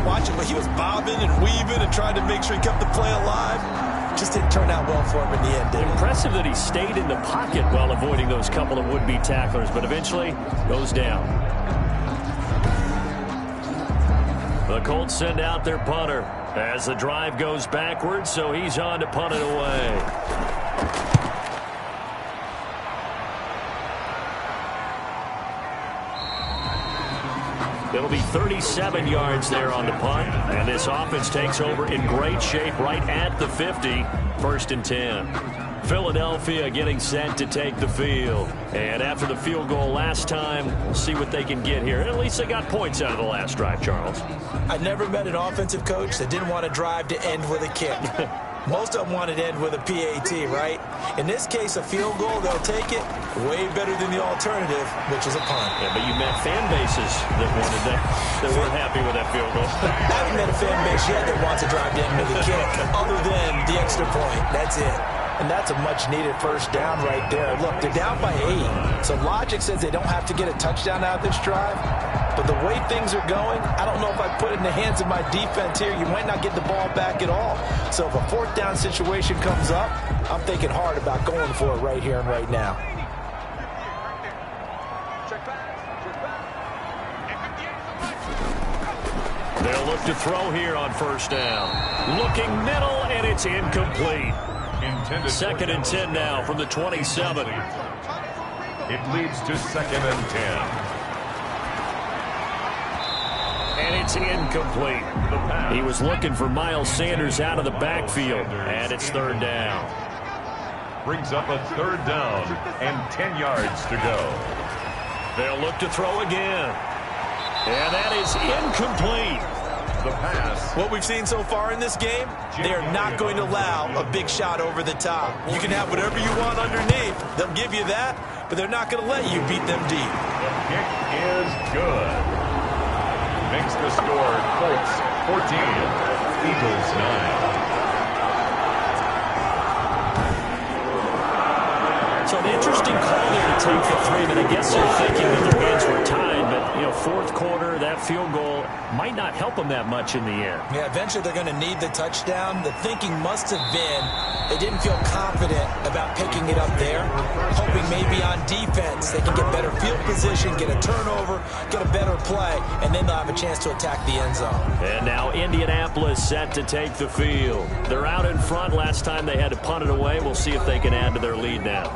Watching, but he was bobbing and weaving and trying to make sure he kept the play alive. Just didn't turn out well for him in the end, did it? Impressive that he stayed in the pocket while avoiding those couple of would-be tacklers, but eventually goes down. The Colts send out their punter as the drive goes backwards, so he's on to punt it away. It'll be 37 yards there on the punt, and this offense takes over in great shape right at the 50, 1st and 10. Philadelphia getting set to take the field. And after the field goal last time, we'll see what they can get here. At least they got points out of the last drive, Charles. I never met an offensive coach that didn't want to drive to end with a kick. Most of them wanted to end with a PAT, right? In this case, a field goal, they'll take it way better than the alternative, which is a punt. Yeah, but you met fan bases that wanted that weren't happy with that field goal. I haven't met a fan base yet that wants to drive to end with a kick, other than the extra point. That's it. And that's a much-needed first down right there. Look, they're down by 8, so logic says they don't have to get a touchdown out of this drive. But the way things are going, I don't know if I put it in the hands of my defense here. You might not get the ball back at all. So if a 4th down situation comes up, I'm thinking hard about going for it right here and right now. They'll look to throw here on 1st down. Looking middle, and it's incomplete. 2nd and 10 now from the 27. It leads to 2nd and 10. And it's incomplete. He was looking for Miles Sanders out of the backfield, and it's 3rd down. Brings up a 3rd down and 10 yards to go. They'll look to throw again. And that is incomplete. The pass. What we've seen so far in this game, they are not going to allow a big shot over the top. You can have whatever you want underneath. They'll give you that, but they're not going to let you beat them deep. The kick is good. Makes the score Colts 14, Eagles 9. So an interesting call there to take the 3, but I guess they're thinking that their hands were tied, but, you know, fourth quarter, that field goal might not help them that much in the end. Yeah, eventually they're going to need the touchdown. The thinking must have been they didn't feel confident about picking it up there, hoping maybe on defense they can get better field position, get a turnover, get a better play, and then they'll have a chance to attack the end zone. And now Indianapolis set to take the field. They're out in front. Last time they had to punt it away. We'll see if they can add to their lead now.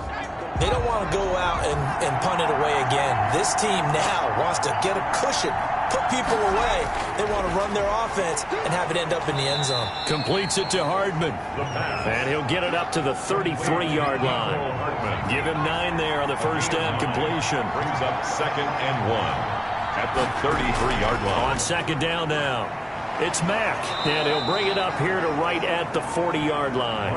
They don't want to go out and punt it away again. This team now wants to get a cushion, put people away. They want to run their offense and have it end up in the end zone. Completes it to Hardman. And he'll get it up to the 33-yard line. Give him 9 there on the first down completion. Brings up 2nd and 1 at the 33-yard line. On second down now, it's Mack. And he'll bring it up here to right at the 40-yard line.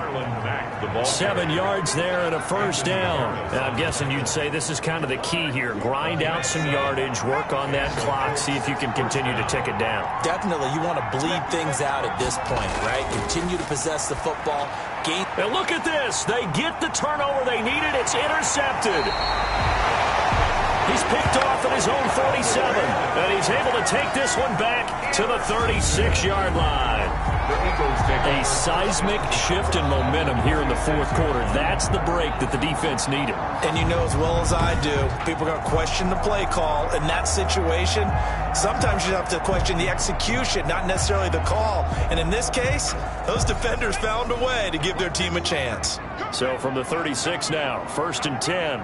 7 yards there and a first down. And I'm guessing you'd say this is kind of the key here. Grind out some yardage, work on that clock, see if you can continue to tick it down. Definitely, you want to bleed things out at this point, right? Continue to possess the football. And look at this. They get the turnover they needed. It's intercepted. He's picked off at his own 47, and he's able to take this one back to the 36-yard line. A seismic shift in momentum here in the fourth quarter. That's the break that the defense needed. And you know as well as I do, people are going to question the play call. In that situation, sometimes you have to question the execution, not necessarily the call. And in this case, those defenders found a way to give their team a chance. So from the 36 now, 1st and 10.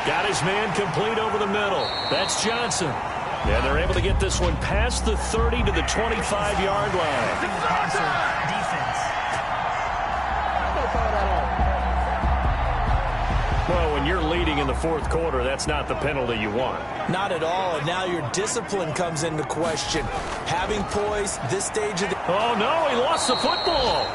Got his man complete over the middle. That's Johnson. And they're able to get this one past the 30 to the 25-yard line. Defense. Well, when you're leading in the fourth quarter, that's not the penalty you want. Not at all, and now your discipline comes into question. Having poise, this stage of the... Oh, no, he lost the football.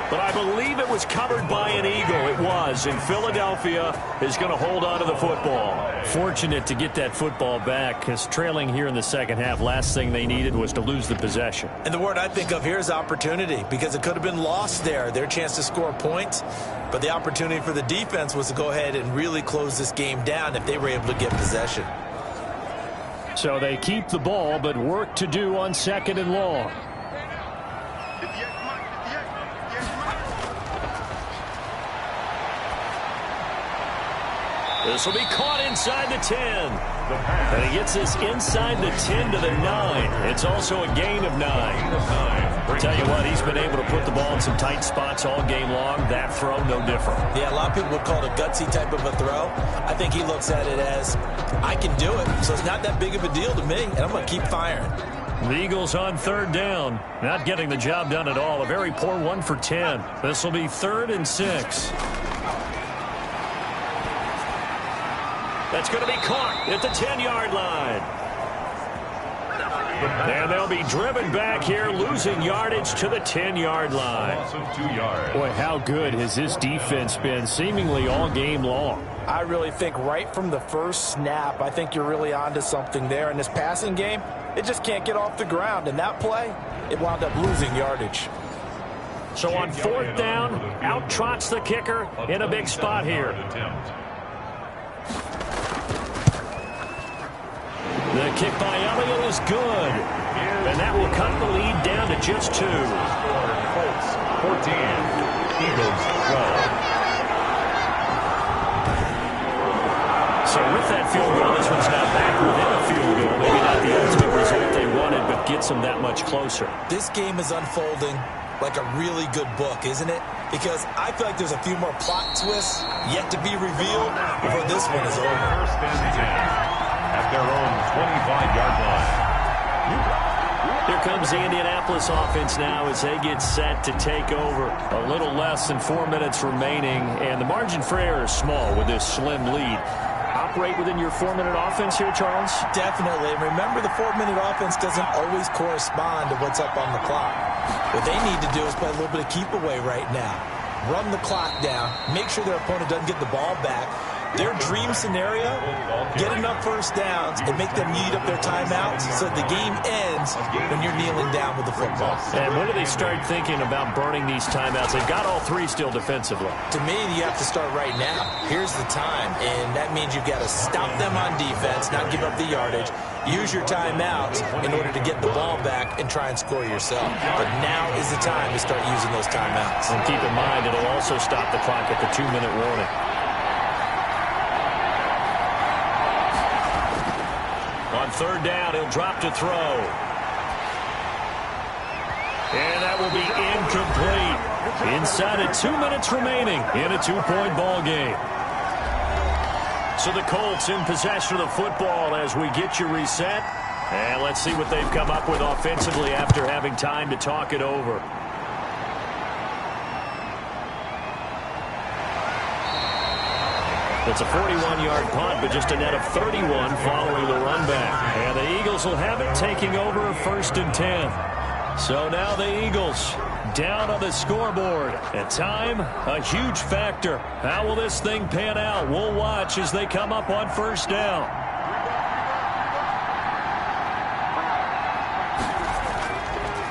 But I believe it was covered by an Eagle. It was, and Philadelphia is going to hold on to the football. Fortunate to get that football back, because trailing here in the second half, last thing they needed was to lose the possession. And the word I think of here is opportunity, because it could have been lost there, their chance to score points. But the opportunity for the defense was to go ahead and really close this game down if they were able to get possession. So they keep the ball, but work to do on 2nd and long. This will be caught inside the 10. And he gets this inside the 10 to the 9. It's also a gain of 9. I'll tell you what, he's been able to put the ball in some tight spots all game long. That throw, no different. Yeah, a lot of people would call it a gutsy type of a throw. I think he looks at it as, I can do it, so it's not that big of a deal to me, and I'm going to keep firing. The Eagles on 3rd down. Not getting the job done at all. A very poor 1 for 10. This will be 3rd and 6. That's going to be caught at the 10-yard line. And they'll be driven back here, losing yardage to the 10-yard line. Boy, how good has this defense been seemingly all game long? I really think right from the first snap, I think you're really onto something there. In this passing game, it just can't get off the ground. And that play, it wound up losing yardage. So on 4th down, out trots the kicker in a big spot here. The kick by Elliott is good. And that will cut the lead down to just 2. Colts 14, Eagles 12. So with that field goal, this one's not back within a field goal. Maybe not the ultimate result they wanted, but gets them that much closer. This game is unfolding like a really good book, isn't it? Because I feel like there's a few more plot twists yet to be revealed before this one is over. 1st and 10. At their own 25-yard line. Here comes the Indianapolis offense now as they get set to take over. A little less than 4 minutes remaining, and the margin for error is small with this slim lead. operate within your 4-minute offense here, Charles? Definitely. And remember, the 4-minute offense doesn't always correspond to what's up on the clock. What they need to do is play a little bit of keep away right now. Run the clock down. Make sure their opponent doesn't get the ball back. Their dream scenario, get enough first downs and make them eat up their timeouts so the game ends when you're kneeling down with the football. And when do they start thinking about burning these timeouts? They've got all three still defensively. To me, you have to start right now. Here's the time, and that means you've got to stop them on defense, not give up the yardage, use your timeouts in order to get the ball back and try and score yourself. But now is the time to start using those timeouts. And keep in mind, it'll also stop the clock at the 2-minute warning. On third down, he'll drop to throw. And that will be incomplete. Inside of 2 minutes remaining in a 2-point ball game. So the Colts in possession of the football as we get you reset. And let's see what they've come up with offensively after having time to talk it over. It's a 41-yard punt, but just a net of 31 following the run back. And the Eagles will have it taking over 1st and 10. So now the Eagles down on the scoreboard. And time, a huge factor. How will this thing pan out? We'll watch as they come up on 1st down.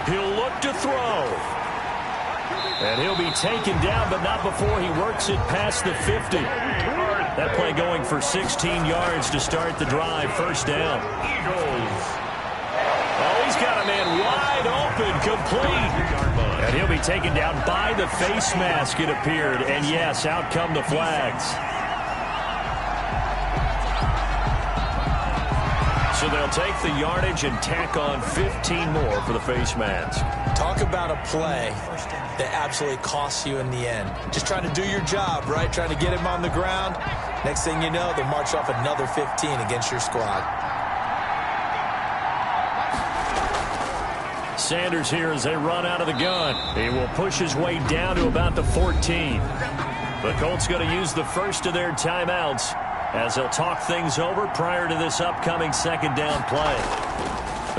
He'll look to throw. And he'll be taken down, but not before he works it past the 50. That play going for 16 yards to start the drive. 1st down. Oh, he's got a man wide open, complete. And he'll be taken down by the face mask, it appeared. And yes, out come the flags. So they'll take the yardage and tack on 15 more for the face mask. Talk about a play that absolutely costs you in the end. Just trying to do your job, right? Trying to get him on the ground. Next thing you know, they'll march off another 15 against your squad. Sanders here as they run out of the gun. He will push his way down to about the 14. The Colts going to use the first of their timeouts as they'll talk things over prior to this upcoming 2nd down play.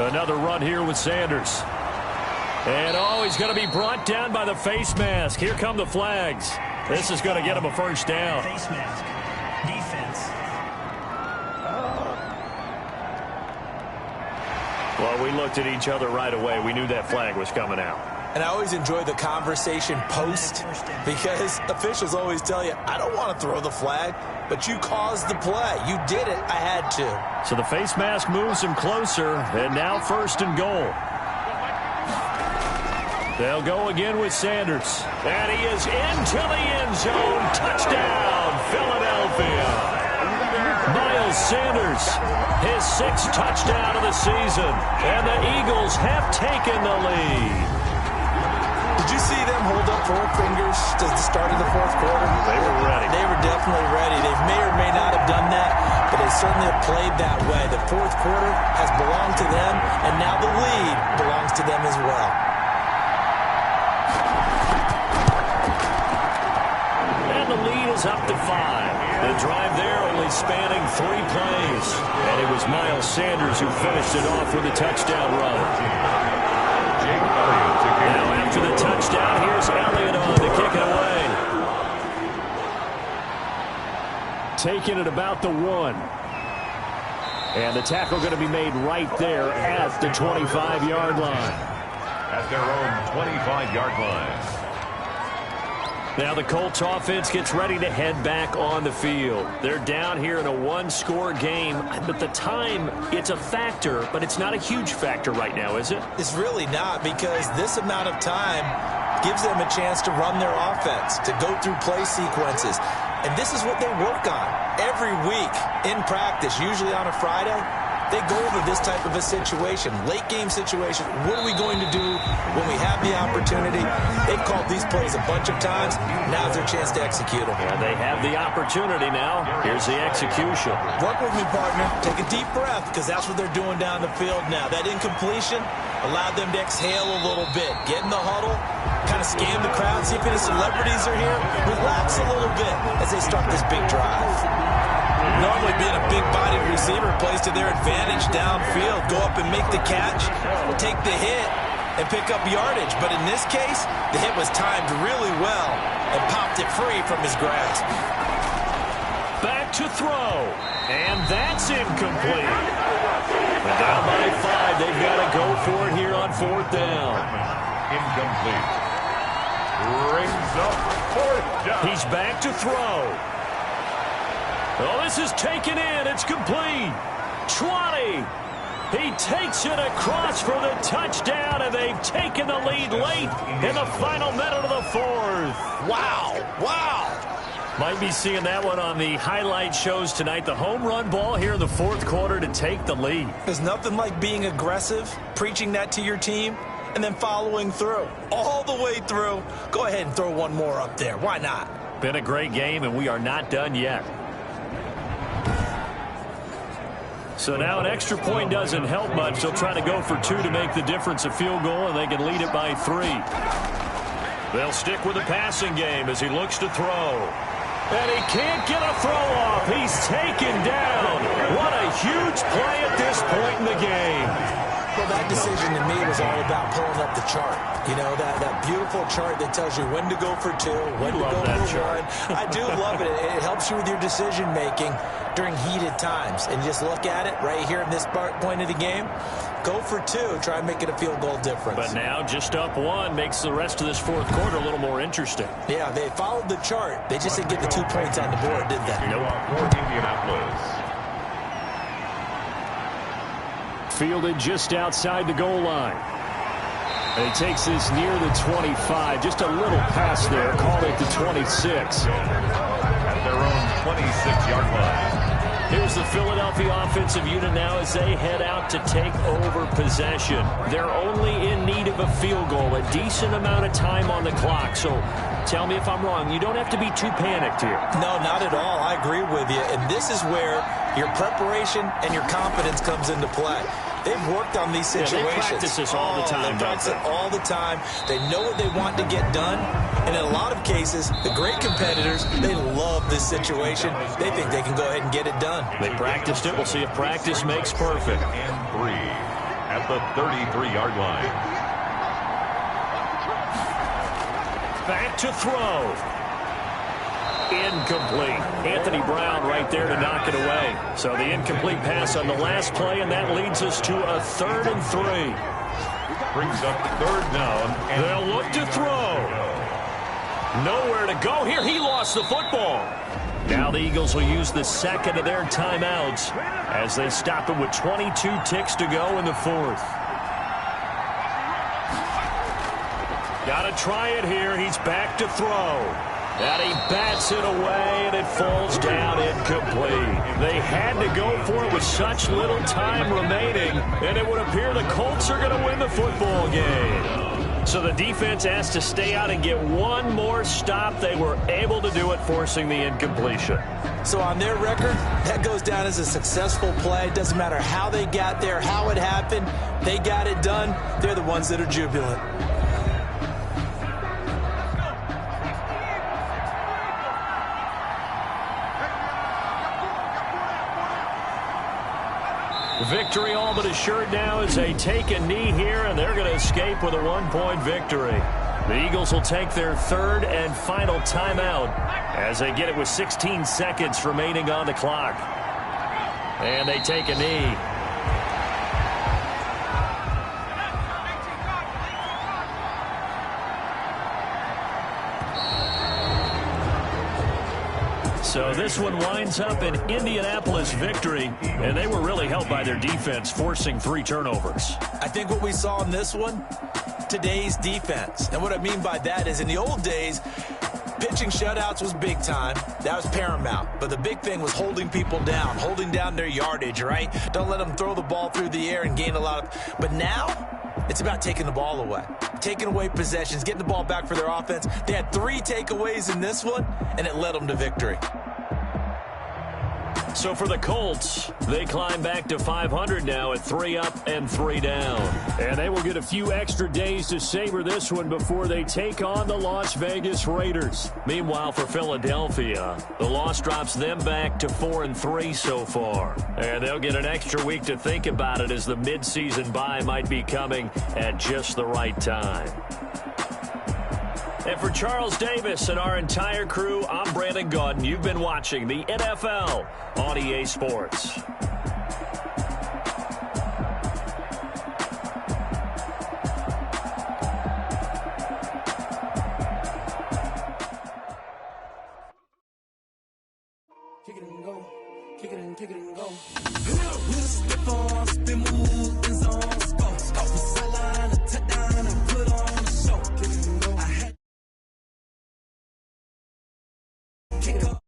Another run here with Sanders. And oh, he's going to be brought down by the face mask. Here come the flags. This is going to get him a 1st down. Face mask. Defense. Well, we looked at each other right away. We knew that flag was coming out. And I always enjoy the conversation post because officials always tell you, I don't want to throw the flag, but you caused the play. You did it. I had to. So the face mask moves him closer, and now 1st and goal. They'll go again with Sanders. And he is into the end zone. Touchdown, Philadelphia. Miles Sanders, his 6th touchdown of the season. And the Eagles have taken the lead. Did you see them hold up 4 fingers to the start of the 4th quarter? They were ready. They were definitely ready. They may or may not have done that, but they certainly have played that way. The 4th quarter has belonged to them, and now the lead belongs to them as well. And the lead is up to 5. The drive there only spanning 3 plays. And it was Miles Sanders who finished it off with a touchdown run. Now after the touchdown, here's Elliott on to kick it away. Taking it about the 1. And the tackle going to be made right there at the 25-yard line. At their own 25-yard line. Now the Colts offense gets ready to head back on the field. They're down here in a 1-score game, but the time, it's a factor, but it's not a huge factor right now, is it? It's really not, because this amount of time gives them a chance to run their offense, to go through play sequences. And this is what they work on every week in practice, usually on a Friday. They go over this type of a situation, late game situation. What are we going to do when we have the opportunity? They've called these plays a bunch of times. Now's their chance to execute them. And they have the opportunity now. Here's the execution. Work with me, partner. Take a deep breath, because that's what they're doing down the field now. That incompletion allowed them to exhale a little bit. Get in the huddle, kind of scan the crowd, see if any celebrities are here. Relax a little bit as they start this big drive. Normally being a big-bodied receiver plays to their advantage downfield. Go up and make the catch, take the hit, and pick up yardage. But in this case, the hit was timed really well and popped it free from his grasp. Back to throw. And that's incomplete. But down by 5. They've got to go for it here on 4th down. Incomplete. Brings up 4th down. He's back to throw. Oh, this is taken in. It's complete. 20. He takes it across for the touchdown, and they've taken the lead late in the final minute of the 4th. Wow. Wow. Might be seeing that one on the highlight shows tonight. The home run ball here in the 4th quarter to take the lead. There's nothing like being aggressive, preaching that to your team, and then following through. All the way through. Go ahead and throw one more up there. Why not? Been a great game, and we are not done yet. So now an extra point doesn't help much. They'll try to go for 2 to make the difference a field goal, and they can lead it by 3. They'll stick with the passing game as he looks to throw. And he can't get a throw off. He's taken down. What a huge play at this point in the game. Well, that decision to me was all about pulling up the chart. You know, that beautiful chart that tells you when to go for 2, when to go for 1. I do love it. It helps you with your decision-making during heated times. And just look at it right here in this point of the game. Go for 2. Try and make it a field goal difference. But now just up 1 makes the rest of this 4th quarter a little more interesting. Yeah, they followed the chart. They just didn't get the 2 points on the board, did they? Nope. For Indianapolis. Fielded just outside the goal line. And he takes this near the 25. Just a little pass there. Called it the 26. At their own 26-yard line. Here's the Philadelphia offensive unit now as they head out to take over possession. They're only in need of a field goal, a decent amount of time on the clock. So tell me if I'm wrong. You don't have to be too panicked here. No, not at all. I agree with you. And this is where your preparation and your confidence comes into play. They've worked on these situations. Yeah, they practice this all the time. They practice it all the time. They know what they want to get done. And in a lot of cases, the great competitors, they love this situation. They think they can go ahead and get it done. They practiced it. We'll see if practice makes perfect. And 3 at the 33-yard line. Back to throw. Incomplete. Anthony Brown right there to knock it away. So the incomplete pass on the last play, and that leads us to a 3rd and 3. Brings up 3rd down. And they'll look to throw. Nowhere to go here. He lost the football. Now the Eagles will use the 2nd of their timeouts as they stop it with 22 ticks to go in the 4th. Got to try it here. He's back to throw. And he bats it away, and it falls down incomplete. They had to go for it with such little time remaining, and it would appear the Colts are going to win the football game. So the defense asked to stay out and get one more stop. They were able to do it, forcing the incompletion. So on their record, that goes down as a successful play. It doesn't matter how they got there, how it happened. They got it done. They're the ones that are jubilant. Victory all but assured now as they take a knee here, and they're going to escape with a 1-point victory. The Eagles will take their 3rd and final timeout as they get it with 16 seconds remaining on the clock. And they take a knee. So this one winds up an Indianapolis victory, and they were really helped by their defense, forcing 3 turnovers. I think what we saw in this one, today's defense. And what I mean by that is in the old days, pitching shutouts was big time. That was paramount. But the big thing was holding people down, holding down their yardage, right? Don't let them throw the ball through the air and gain a lot of... But now, it's about taking the ball away. Taking away possessions, getting the ball back for their offense. They had 3 takeaways in this one, and it led them to victory. So for the Colts, they climb back to 500 now at 3 up and 3 down. And they will get a few extra days to savor this one before they take on the Las Vegas Raiders. Meanwhile, for Philadelphia, the loss drops them back to 4 and 3 so far. And they'll get an extra week to think about it as the midseason bye might be coming at just the right time. And for Charles Davis and our entire crew, I'm Brandon Gaudin. You've been watching the NFL on EA Sports. Kick it and go, kick it and go. With a step on, spin move, and zone, scope. Scope the sideline, a touchdown, and put on the show. Kick it and go. Kick it up.